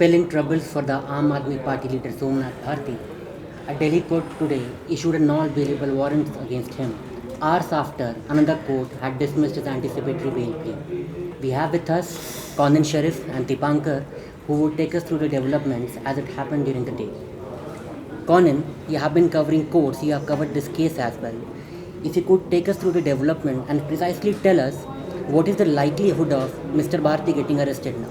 spelling troubles for the Aam Aadmi Party leader Somnath Bharti, a Delhi court today issued a non-bailable warrant against him, hours after another court had dismissed his anticipatory bail plea. We have with us Conan Sharif and Dipankar, who would take us through the developments as it happened during the day. Conan, you have been covering courts, you have covered this case as well. If you could take us through the development and precisely tell us what is the likelihood of Mr. Bharti getting arrested now?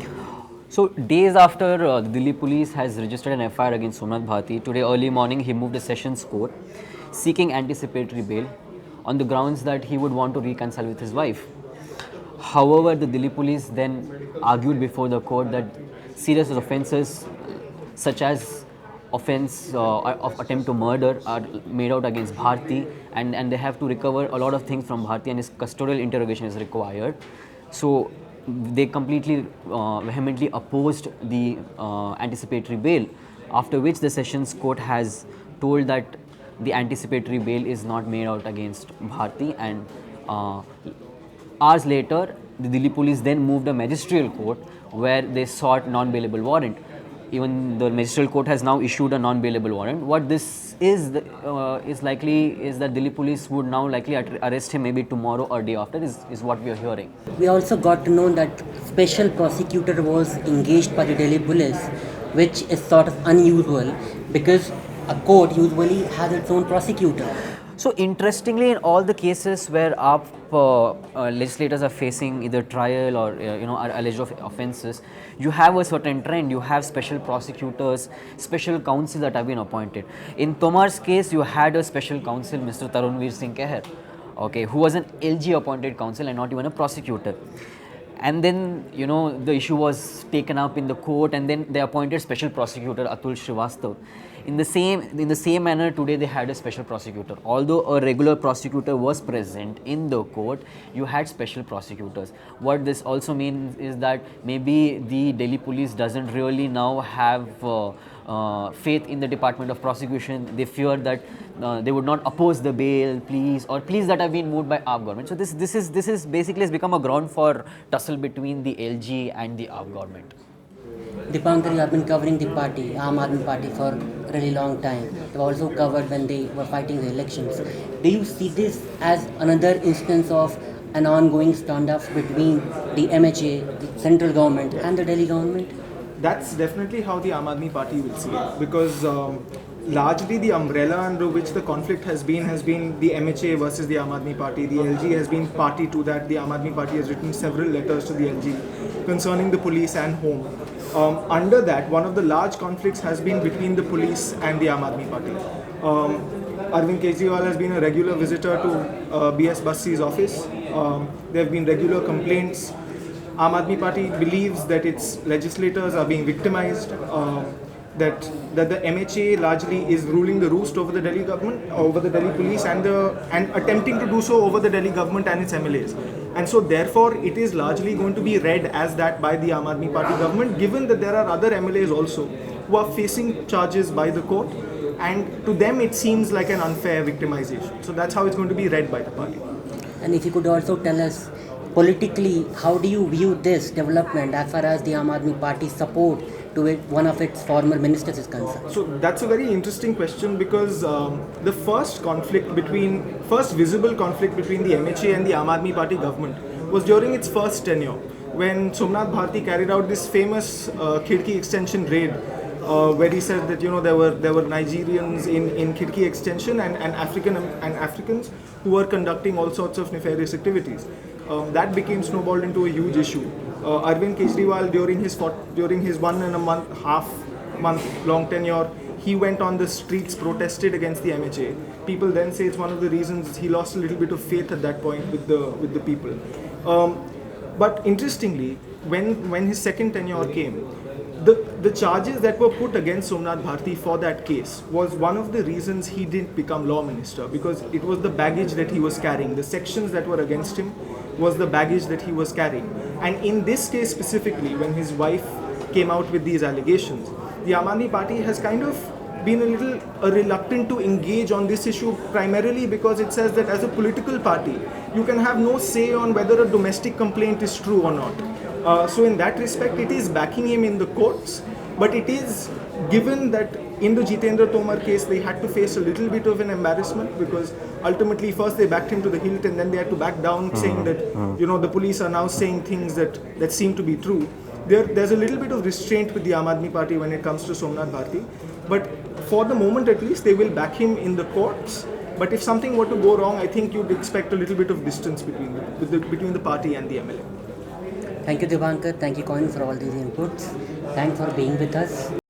So days after the Delhi police has registered an FIR against Somnath Bharti, today early morning he moved to Sessions Court seeking anticipatory bail on the grounds that he would want to reconcile with his wife. However, the Delhi police then argued before the court that serious offences such as offence of attempt to murder are made out against Bharti, and they have to recover a lot of things from Bharti, and his custodial interrogation is required. So they completely vehemently opposed the anticipatory bail, after which the Sessions Court has told that the anticipatory bail is not made out against Bharti, and hours later the Delhi police then moved a magisterial court where they sought non-bailable warrant. Even the magisterial court has now issued a non-bailable warrant. What this is likely is that Delhi police would now likely arrest him maybe tomorrow or day after, is what we are hearing. We also got to know that special prosecutor was engaged by the Delhi police, which is sort of unusual because a court usually has its own prosecutor. So interestingly, in all the cases where AAP legislators are facing either trial or are alleged of offences, you have a certain trend. You have special prosecutors, special counsel that have been appointed. In Tomar's case, you had a special counsel, Mr. Tarunveer Singh Keher, okay, who was an LG appointed counsel and not even a prosecutor. And then the issue was taken up in the court, and then they appointed special prosecutor Atul Srivastav. In the same manner, today they had a special prosecutor. Although a regular prosecutor was present in the court, you had special prosecutors. What this also means is that maybe the Delhi police doesn't really now have faith in the Department of Prosecution. They fear that they would not oppose the bail pleas or pleas that have been moved by AAP government. So this is basically has become a ground for tussle between the LG and the AAP government. Dipankar, you have been covering the party, Aam Aadmi Party, for a really long time. You have also covered when they were fighting the elections. Do you see this as another instance of an ongoing standoff between the MHA, the central government, and the Delhi government? That's definitely how the Aam Aadmi Party will see it, because largely the umbrella under which the conflict has been the MHA versus the Aam Aadmi Party. The LG has been party to that. The Aam Aadmi Party has written several letters to the LG concerning the police and home. Under that, one of the large conflicts has been between the police and the Aam Aadmi Party. Arvind Kejriwal has been a regular visitor to BS Bassi's office. There have been regular complaints. Aam Aadmi Party believes that its legislators are being victimized, that the MHA largely is ruling the roost over the Delhi government, over the Delhi police, and attempting to do so over the Delhi government and its MLAs. And so therefore it is largely going to be read as that by the Aam Aadmi Party government, given that there are other MLAs also who are facing charges by the court, and to them it seems like an unfair victimization. So that's how it's going to be read by the party. And if you could also tell us, politically, how do you view this development as far as the Aam Aadmi Party's support to one of its former ministers is concerned? So that's a very interesting question, because the first visible conflict between the MHA and the Aam Aadmi Party government was during its first tenure, when Somnath Bharti carried out this famous Khidki extension raid, where he said that there were Nigerians in Khidki extension and Africans who were conducting all sorts of nefarious activities. That became snowballed into a huge issue. Arvind Kejriwal, during his 1.5 month long tenure, he went on the streets, protested against the MHA. People then say it's one of the reasons he lost a little bit of faith at that point with the people. But interestingly, when his second tenure came, the charges that were put against Somnath Bharti for that case was one of the reasons he didn't become law minister, because it was the baggage that he was carrying. The sections that were against him was the baggage that he was carrying. And in this case specifically, when his wife came out with these allegations, the Aam Aadmi Party has kind of been a little reluctant to engage on this issue, primarily because it says that as a political party, you can have no say on whether a domestic complaint is true or not. So in that respect, it is backing him in the courts. But it is given that in the Jitendra Tomar case, they had to face a little bit of an embarrassment because ultimately first they backed him to the hilt and then they had to back down saying that, the police are now saying things that seem to be true. There's a little bit of restraint with the Aam Aadmi Party when it comes to Somnath Bharti. But for the moment at least, they will back him in the courts. But if something were to go wrong, I think you'd expect a little bit of distance between the party and the MLA. Thank you, Divankar. Thank you, Coin, for all these inputs. Thanks for being with us.